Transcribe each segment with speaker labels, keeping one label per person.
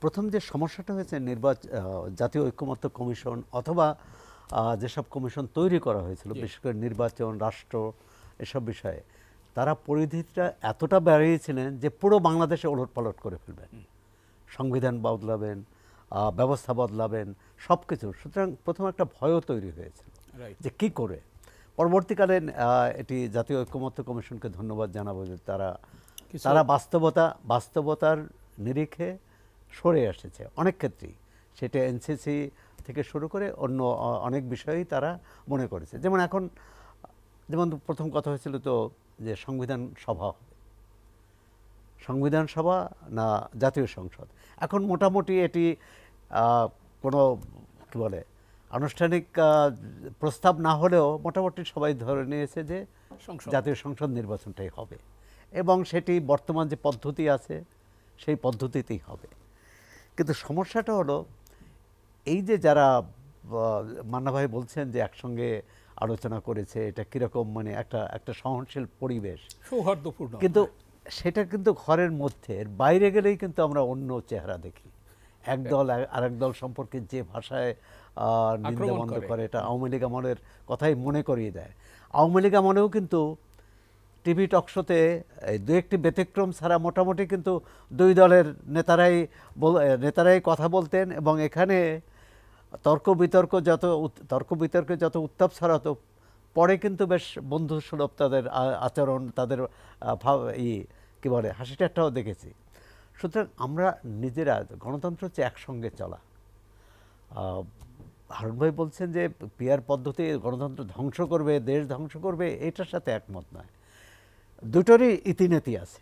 Speaker 1: প্রথম যে সমস্যাটা হয়েছে জাতীয় ঐকমত্য কমিশন অথবা যেসব কমিশন তৈরি করা হয়েছিল, বিশেষ করে নির্বাচন, রাষ্ট্র, এসব বিষয়ে তারা পরিধিটা এতটা বাড়িয়েছিলেন যে পুরো বাংলাদেশে ওলটপালট করে ফেলবেন, সংবিধান বদলাবেন, ব্যবস্থা বদলাবেন, সব কিছু। সুতরাং প্রথম একটা ভয়ও তৈরি হয়েছিল যে কি করে। পরবর্তীকালে এটি জাতীয় ঐকমত্য কমিশনকে ধন্যবাদ জানাবো যে তারা বাস্তবতার নিরিখে সরে এসেছে অনেক ক্ষেত্রেই। সেটা এনসিসি থেকে শুরু করে অন্য অনেক বিষয়েই তারা মনে করেছে। যেমন প্রথম কথা হয়েছিল তো যে সংবিধান সভা হবে, সংবিধান সভা না জাতীয় সংসদ। এখন মোটামুটি এটি কোনো কি বলে আনুষ্ঠানিক প্রস্তাব না হলেও মোটামুটি সবাই ধরে নিয়েছে যে জাতীয় সংসদ নির্বাচনটাই হবে, এবং সেটি বর্তমান যে পদ্ধতি আছে সেই পদ্ধতিতেই হবে। কিন্তু সমস্যাটা হলো এই যে যারা মান্না ভাই বলছেন যে একসঙ্গে আলোচনা করেছে, এটা কীরকম মানে একটা সহনশীল পরিবেশ,
Speaker 2: সৌহার্দ্যপূর্ণ,
Speaker 1: কিন্তু সেটা কিন্তু ঘরের মধ্যে, বাইরে গেলেই কিন্তু আমরা অন্য চেহারা দেখি। একদল আরেক দল সম্পর্কে যে ভাষায় নিন্দাবন্ধ করে, এটা আওয়ামী লীগ আমলের কথাই মনে করিয়ে দেয়। আওয়ামী লীগ আমলেও কিন্তু টিভি টকশোতে দু একটি ব্যতিক্রম ছাড়া মোটামুটি কিন্তু দুই দলের নেতারাই কথা বলতেন, এবং এখানে তর্ক বিতর্কে যত উত্তাপ ছড়াতো, পরে কিন্তু বেশ বন্ধুসুলভ তাদের আচরণ, তাদের কি বলে হাসি ঠাট্টাও দেখেছি। সুতরাং আমরা নিজেরা, গণতন্ত্র হচ্ছে একসঙ্গে চলা। হারুন ভাই বলছেন যে পিআর পদ্ধতি গণতন্ত্র ধ্বংস করবে, দেশ ধ্বংস করবে, এটার সাথে একমত নয়। দুটোরই ইতিনীতি আছে।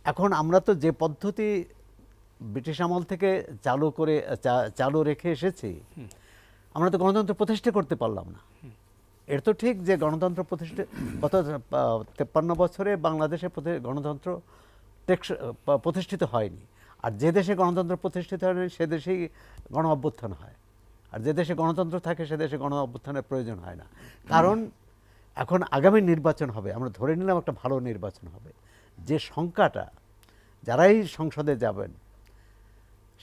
Speaker 1: এখন আমরা তো যে পদ্ধতি ব্রিটিশ আমল থেকে চালু রেখে এসেছি, আমরা তো গণতন্ত্র প্রতিষ্ঠা করতে পারলাম না। এর তো ঠিক যে গণতন্ত্র গত 53 বছরে বাংলাদেশে গণতন্ত্র প্রতিষ্ঠিত হয়নি। আর যে দেশে গণতন্ত্র প্রতিষ্ঠিত হয়নি সে দেশেই গণ অভ্যুত্থান হয়, আর যে দেশে গণতন্ত্র থাকে সে দেশে গণ অভ্যুত্থানের প্রয়োজন হয় না। কারণ এখন আগামী নির্বাচন হবে, আমরা ধরে নিলাম একটা ভালো নির্বাচন হবে, যে সংখ্যাটা যারাই সংসদে যাবেন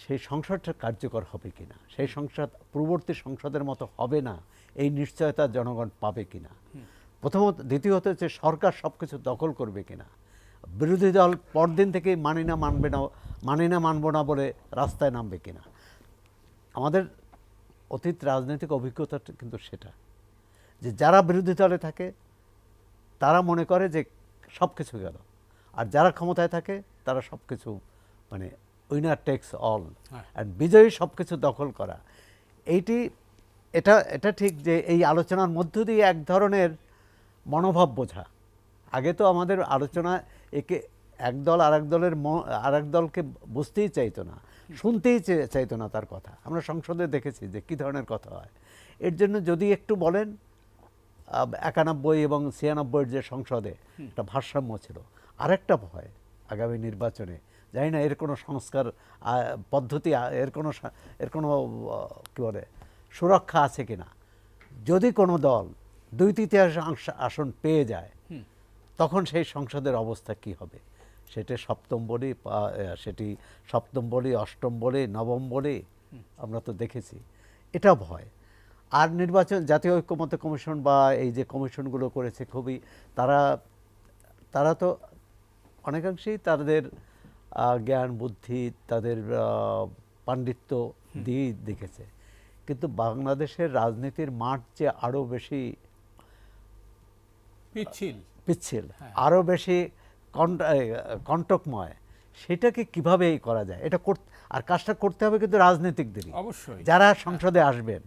Speaker 1: সেই সংসদটা কার্যকর হবে কিনা, সেই সংসদ পূর্ববর্তী সংসদের মতো হবে না, এই নিশ্চয়তা জনগণ পাবে কিনা, প্রথমত। দ্বিতীয়ত হচ্ছে সরকার সব কিছু দখল করবে কিনা, বিরোধী দল পরদিন থেকেই মানি না মানব না বলে রাস্তায় নামবে কিনা। আমাদের অতীত রাজনৈতিক অভিজ্ঞতা কিন্তু সেটা, যে যারা বিরোধী দলে থাকে তারা মনে করে যে সব কিছু গেল, আর যারা ক্ষমতায় থাকে তারা সব কিছু মানে উইনার টেক্স অল, আর বিজয়ী সব কিছু দখল করা। এটা ঠিক যে এই আলোচনার মধ্য দিয়ে এক ধরনের মনোভাব বোঝা। আগে তো আমাদের আলোচনা একে একদল আরেক দলকে বুঝতেই চাইতো না, শুনতেই চাইতো না তার কথা। আমরা সংসদে দেখেছি যে কী ধরনের কথা হয়। এর জন্য যদি একটু বলেন 91 এবং 96 যে সংসদে একটা ভারসাম্য ছিল। আরেকটা ভয় আগামী নির্বাচনে, জানি না এর কোনো সংস্কার পদ্ধতি, এর কোনো কী বলে সুরক্ষা আছে কিনা। যদি কোনো দল 2/3 আসন পেয়ে যায় তখন সেই সংসদের অবস্থা কি হবে, সেটি সপ্তম বলি, অষ্টম বলি, নবম বলি, আমরা তো দেখেছি। এটা ভয়। আর নির্বাচন, জাতীয় ঐকমত্য কমিশন বা এই যে কমিশনগুলো করেছে, খুবই তারা তো অনেকাংশেই তাদের জ্ঞান বুদ্ধি, তাদের পাণ্ডিত্য দিয়ে দেখেছে। কিন্তু বাংলাদেশের রাজনীতির মাঠ যে আরও বেশি পিচ্ছিল, আরও বেশি কণ্টকময়, সেটাকে কিভাবে করা যায়, আর কাজটা করতে হবে কিন্তু রাজনীতিকদেরই, অবশ্যই যারা সংসদে আসবেন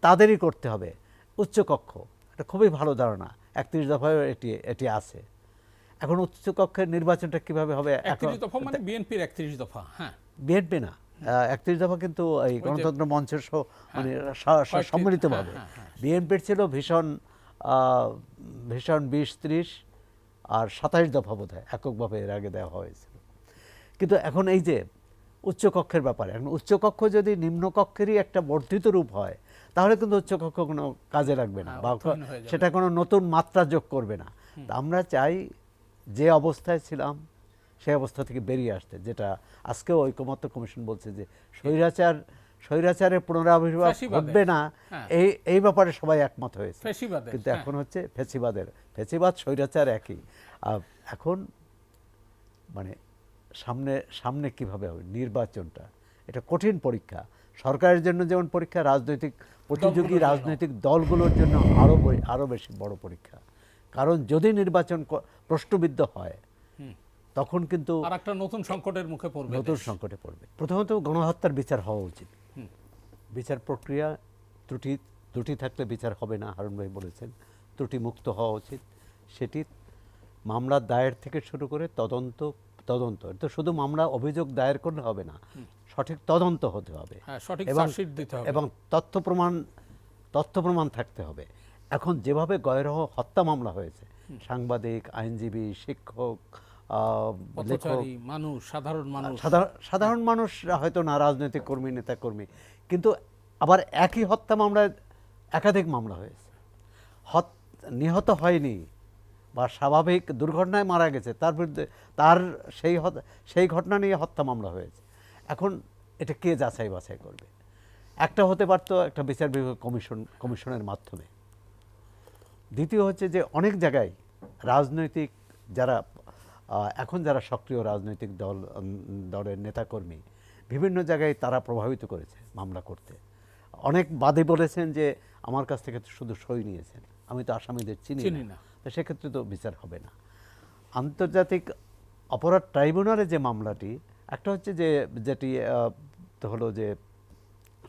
Speaker 1: তাদেরই করতে হবে। উচ্চকক্ষ এটা খুবই ভালো ধারণা, 31 দফায় এটি আছে। এখন উচ্চকক্ষের নির্বাচনটা কিভাবে হবে?
Speaker 2: 31 দফা মানে বিএনপির 31 দফা। হ্যাঁ,
Speaker 1: বিএনপি না, 31 দফা কিন্তু এই গণতন্ত্র মঞ্চের মানে সম্মিলিতভাবে। বিএনপির ছিল ভীষণ 20-30 আর 27 দফা বোধ হয় এককভাবে এর আগে দেওয়া হয়েছিল। কিন্তু এখন এই যে উচ্চকক্ষের ব্যাপারে, এখন উচ্চকক্ষ যদি নিম্নকক্ষেরই একটা বর্ধিত রূপ হয় তাহলে কিন্তু উচ্চকক্ষ কোনো কাজে লাগবে না, বা সেটা কোনো নতুন মাত্রা যোগ করবে না। আমরা চাই যে অবস্থায় ছিলাম সেই অবস্থা থেকে বেরিয়ে আসতে, যেটা আজকেও ঐকমত্য কমিশন বলছে যে স্বৈরাচারের পুনরাবির্ভাব
Speaker 2: ফ্যাসিবাদের।
Speaker 1: ঘটবে না,
Speaker 2: হ্যাঁ।
Speaker 1: এই ব্যাপারে সবাই একমত হয়েছে।
Speaker 2: ফ্যাসিবাদের,
Speaker 1: কিন্তু
Speaker 2: হ্যাঁ।
Speaker 1: এখন হচ্ছে ফেসিবাদ স্বৈরাচার একই। এখন মানে সামনে কিভাবে হবে নির্বাচনটা, এটা কঠিন পরীক্ষা সরকারের জন্য, যেমন পরীক্ষা রাজনৈতিক প্রতিযোগী
Speaker 2: দলগুলোর জন্য।
Speaker 1: রাজনৈতিক দলগুলোর জন্য আরো বেশি বড় পরীক্ষা। কারণ যদি নির্বাচন প্রশ্নবিদ্ধ হয় তখন কিন্তু
Speaker 2: আর একটা নতুন সংকটের মুখে পড়বে
Speaker 1: নতুন
Speaker 2: দেশ।
Speaker 1: সংকটে পড়বে। প্রথমত গণহত্যার বিচার হওয়া উচিত। বিচার প্রক্রিয়া ত্রুটি থাকলে বিচার হবে না, হারুন ভাই বলেছেন। ত্রুটি মুক্ত হওয়া উচিত। সেটি মামলা দায়ের থেকে শুরু করে তদন্ত তো শুধু মামলা অভিযোগ দায়ের করলে হবে না, সঠিক তদন্ত হতে হবে,
Speaker 2: হ্যাঁ, সঠিক
Speaker 1: এবং
Speaker 2: চার্জশিট দিতে হবে।
Speaker 1: এবং তথ্য প্রমাণ থাকতে হবে। এখন যেভাবে গয়রহ হত্যা মামলা হয়েছে, সাংবাদিক, আইনজীবী, শিক্ষক, লেখক,
Speaker 2: পথচারী মানুষ, সাধারণ মানুষ,
Speaker 1: সাধারণ মানুষ হয়তো না, রাজনৈতিক কর্মী, নেতা কর্মী, কিন্তু আবার একই হত্যা মামলায় একাধিক মামলা হয়েছে। নিহত হয়নি বা স্বাভাবিক দুর্ঘটনায় মারা গেছে, তার বিরুদ্ধে সেই ঘটনা নিয়ে হত্যা মামলা হয়েছে। এখন এটা কে যাচাই বাছাই করবে? একটা হতে পারতো একটা বিচার বিভাগ কমিশনের মাধ্যমে। দ্বিতীয় হচ্ছে যে অনেক জায়গায় রাজনৈতিক এখন যারা সক্রিয় রাজনৈতিক দলের নেতাকর্মী, বিভিন্ন জায়গায় তারা প্রভাবিত করেছে মামলা করতে। অনেক বাদী বলেছেন যে আমার কাছ থেকে শুধু সই নিয়েছেন, আমি তো আসামিদের চিনি না, তো সেক্ষেত্রে তো বিচার হবে না। আন্তর্জাতিক অপরাধ ট্রাইব্যুনালে যে মামলাটি, একটা হচ্ছে যেটি হলো যে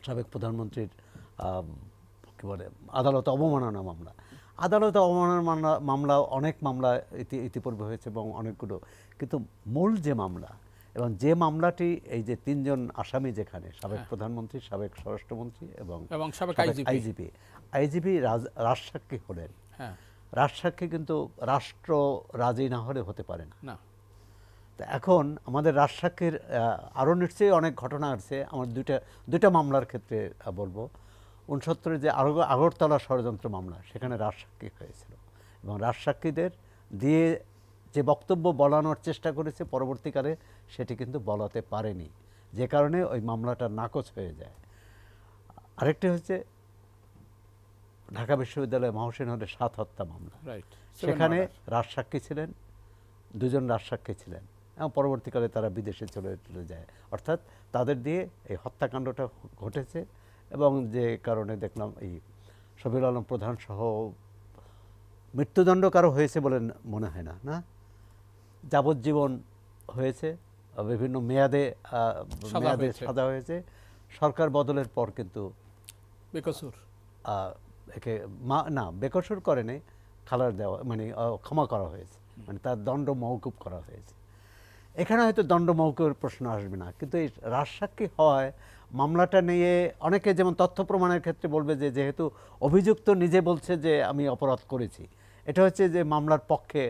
Speaker 1: সাবেক প্রধানমন্ত্রীর কি বলে আদালত অবমাননা মামলা। আদালত অবমাননা মামলা অনেক মামলা ইতিপূর্বে হয়েছে এবং অনেকগুলো, কিন্তু মূল যে মামলা এবং যে মামলাটি এই যে তিনজন আসামি, যেখানে সাবেক প্রধানমন্ত্রী, সাবেক স্বরাষ্ট্রমন্ত্রী এবং
Speaker 2: সাবেক
Speaker 1: আইজিপি রাজসাক্ষী হলেন। রাজসাক্ষী কিন্তু রাষ্ট্র রাজি না হলে হতে পারে না। তো এখন আমাদের রাজসাক্ষীর আরও নিশ্চয়ই অনেক ঘটনা আছে। আমার দুইটা মামলার ক্ষেত্রে বলবো। 69 যে আগরতলা ষড়যন্ত্র মামলা, সেখানে রাজসাক্ষী হয়েছিল এবং রাজসাক্ষীদের দিয়ে যে বক্তব্য বলানোর চেষ্টা করেছে, পরবর্তীকালে সেটি কিন্তু বলাতে পারেনি, যে কারণে ওই মামলাটা নাকচ হয়ে যায়। আরেকটি হচ্ছে ঢাকা বিশ্ববিদ্যালয় মহসিন হলের 7 হত্যা মামলা। সেখানে রাজসাক্ষী ছিলেন, 2 জন রাজসাক্ষী ছিলেন এবং পরবর্তীকালে তারা বিদেশে চলে যায়। অর্থাৎ তাদের দিয়ে এই হত্যাকাণ্ডটা ঘটেছে এবং যে কারণে দেখলাম এই শফিউল আলম প্রধান সহ মৃত্যুদণ্ড কারো হয়েছে বলে মনে হয় না, যাবজ্জীবন হয়েছে, বিভিন্ন মেয়াদে সাজা হয়েছে। সরকার বদলের পর কিন্তু
Speaker 2: বেকসুর
Speaker 1: একে বেকসুর করেনি, খালার দেওয়া মানে ক্ষমা করা হয়েছে, মানে তার দণ্ড মওকুফ করা হয়েছে। এখানে হয়তো দণ্ড মওকুফের প্রশ্ন আসবে না, কিন্তু এই রাজসাক্ষী হয় মামলাটা নিয়ে অনেকে যেমন তথ্য প্রমাণের ক্ষেত্রে বলবে যে যেহেতু অভিযুক্ত নিজে বলছে যে আমি অপরাধ করেছি, এটা হচ্ছে যে মামলার পক্ষে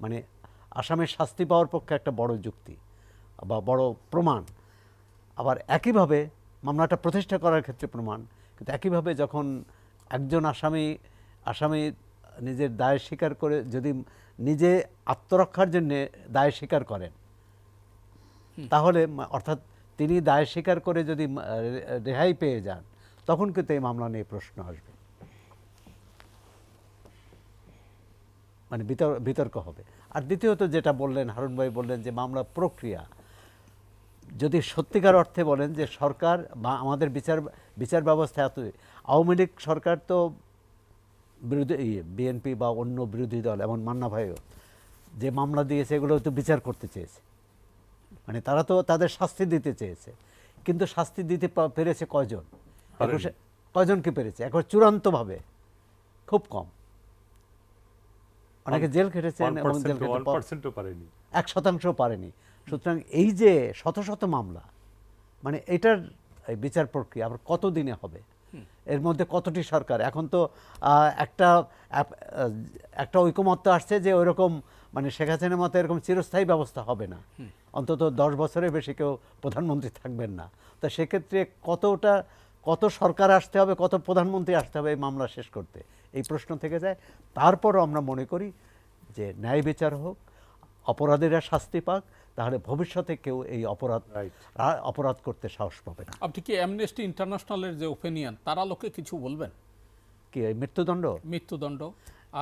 Speaker 1: মানে আসামের শাস্তি পাওয়ার পক্ষে একটা বড় যুক্তি বা বড় প্রমাণ। আবার একইভাবে মামলাটা প্রতিষ্ঠা করার ক্ষেত্রে প্রমাণ। কিন্তু একইভাবে যখন একজন আসামি নিজের দায় স্বীকার করে, যদি নিজে আত্মরক্ষার জন্য দায় স্বীকার করেন, তাহলে অর্থাৎ তিনি দায় স্বীকার করে যদি রেহাই পেয়ে যান, তখন কিন্তু এই মামলা নিয়ে প্রশ্ন আসবে, মানে বিতর্ক হবে। আর দ্বিতীয়ত যেটা বললেন হারুন ভাই, বললেন যে মামলা প্রক্রিয়া, যদি সত্যিকার অর্থে বলেন যে সরকার বা আমাদের বিচার ব্যবস্থা এত, আওয়ামী লীগ সরকার তো বিএনপি বা অন্য বিরোধী দল, এমন মান্না ভাইও যে মামলা দিয়েছে, এগুলো তো বিচার করতে চেয়েছে, মানে তারা তো তাদের শাস্তি দিতে চেয়েছে, কিন্তু শাস্তি দিতে পেরেছে কয়জন? কয়জনকে পেরেছে? এখন চূড়ান্তভাবে খুব কম। অনেকে জেল খেটেছেন এবং 1% পারেনি। সুতরাং এই যে শত শত মামলা, মানে এটার বিচার প্রক্রিয়া আবার কত দিনে হবে, এর মধ্যে কতটি সরকার, এখন তো একটা ঐকমত্য আসছে যে ওইরকম মানে শেখ হাসিনার মতো এরকম চিরস্থায়ী ব্যবস্থা হবে না, অন্তত 10 বছরের বেশি কেউ প্রধানমন্ত্রী থাকবেন না। তো সেক্ষেত্রে কত সরকার আসতে হবে, কত প্রধানমন্ত্রী আসতে হবে এই মামলা শেষ করতে, এই প্রশ্ন থেকে যায়। তারপরও আমরা মনে করি যে ন্যায় বিচার হোক, অপরাধীরা শাস্তি পাক, তাহলে ভবিষ্যতে কেউ এই অপরাধ করতে সাহস পাবে না।
Speaker 2: আপনি কি অ্যামনেস্টি ইন্টারন্যাশনালের যে ওপিনিয়ন, তারা লোকে কিছু বলবেন?
Speaker 1: কি এই মৃত্যুদণ্ড?
Speaker 2: মৃত্যুদণ্ড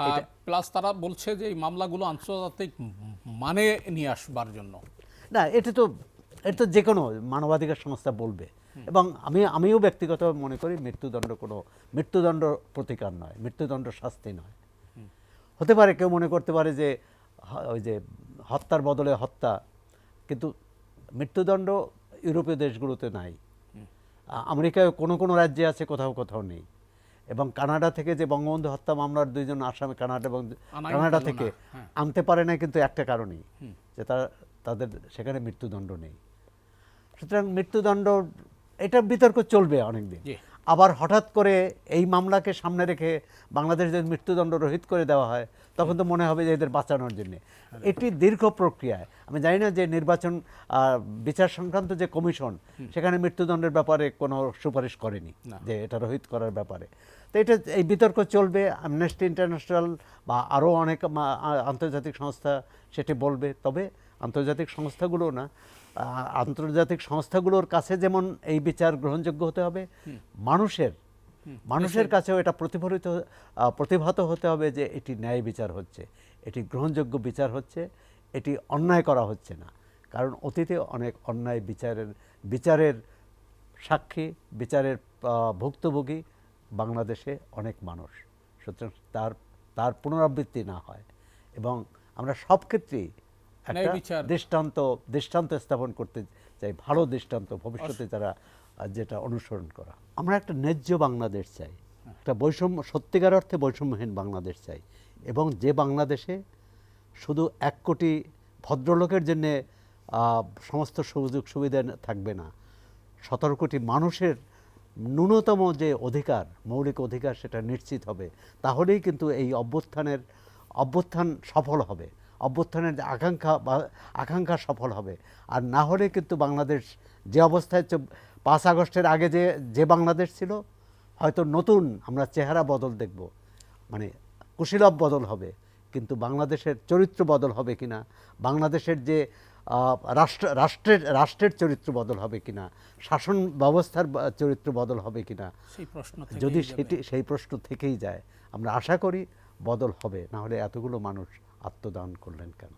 Speaker 2: আর প্লাস তারা বলছে যে এই মামলাগুলো আন্তর্জাতিক মানে নিয়ে আসবার জন্য।
Speaker 1: না, এটা তো যে কোনো মানবাধিকার সংস্থা বলবে, এবং আমিও ব্যক্তিগত মনে করি মৃত্যুদণ্ড প্রতিকার নয়, মৃত্যুদণ্ড শাস্তি নয়। হতে পারে কেউ মনে করতে পারে যে ওই যে হত্যার বদলে হত্যা, কিন্তু মৃত্যুদণ্ড ইউরোপীয় দেশগুলোতে নাই, আমেরিকায় কোনো কোনো রাজ্যে আছে, কোথাও কোথাও নেই। এবং কানাডা থেকে যে বঙ্গবন্ধু হত্যা মামলার 2 জন আসামি কানাডা থেকে আনতে পারে না, কিন্তু একটা কারণেই যে তাদের সেখানে মৃত্যুদণ্ড নেই। সুতরাং মৃত্যুদণ্ড, এটা বিতর্ক চলবে অনেকদিন। আবার হঠাৎ করে এই মামলাকে সামনে রেখে বাংলাদেশ যদি মৃত্যুদণ্ড রহিত করে দেওয়া হয়, তখন তো মনে হবে যে এদের বাঁচানোর জন্য। এটি দীর্ঘ প্রক্রিয়ায়, আমি জানি না যে নির্বাচন বিচার সংক্রান্ত যে কমিশন, সেখানে মৃত্যুদণ্ডের ব্যাপারে কোনো সুপারিশ করেনি যে এটা রহিত করার ব্যাপারে। তো এটা এই বিতর্ক চলবে। অ্যামনেস্টি ইন্টারন্যাশনাল বা আরও অনেক আন্তর্জাতিক সংস্থা সেটি বলবে। তবে আন্তর্জাতিক সংস্থাগুলোর কাছে যেমন এই বিচার গ্রহণযোগ্য হতে হবে, মানুষের কাছেও এটা প্রতিভাত হতে হবে যে এটি ন্যায় বিচার হচ্ছে, এটি গ্রহণযোগ্য বিচার হচ্ছে, এটি অন্যায় করা হচ্ছে না। কারণ অতীতে অনেক অন্যায় বিচারের সাক্ষী, বিচারের ভুক্তভোগী বাংলাদেশে অনেক মানুষ। সুতরাং তার পুনরাবৃত্তি না হয়, এবং আমরা সব ক্ষেত্রেই একটা দৃষ্টান্ত স্থাপন করতে চাই, ভালো দৃষ্টান্ত, ভবিষ্যতে যারা যেটা অনুসরণ করা। আমরা একটা ন্যায্য বাংলাদেশ চাই, একটা সত্যিকার অর্থে বৈষম্যহীন বাংলাদেশ চাই, এবং যে বাংলাদেশে শুধু 1 কোটি ভদ্রলোকের জন্যে সমস্ত সুযোগ সুবিধা থাকবে না, 17 কোটি মানুষের ন্যূনতম যে মৌলিক অধিকার সেটা নিশ্চিত হবে। তাহলেই কিন্তু এই অভ্যুত্থান সফল হবে, অভ্যুত্থানের আকাঙ্ক্ষা সফল হবে। আর না হলে কিন্তু বাংলাদেশ যে অবস্থায় 5 আগস্টের আগে যে বাংলাদেশ ছিল, হয়তো নতুন আমরা চেহারা বদল দেখব, মানে কুশীলব বদল হবে, কিন্তু বাংলাদেশের চরিত্র বদল হবে কিনা, বাংলাদেশের যে রাষ্ট্রের চরিত্র বদল হবে কিনা, শাসন ব্যবস্থার চরিত্র বদল হবে কিনা, যদি সেই প্রশ্ন থেকেই যায়, আমরা আশা করি বদল হবে। না হলে এতগুলো মানুষ আত্মদান করলেন কেন?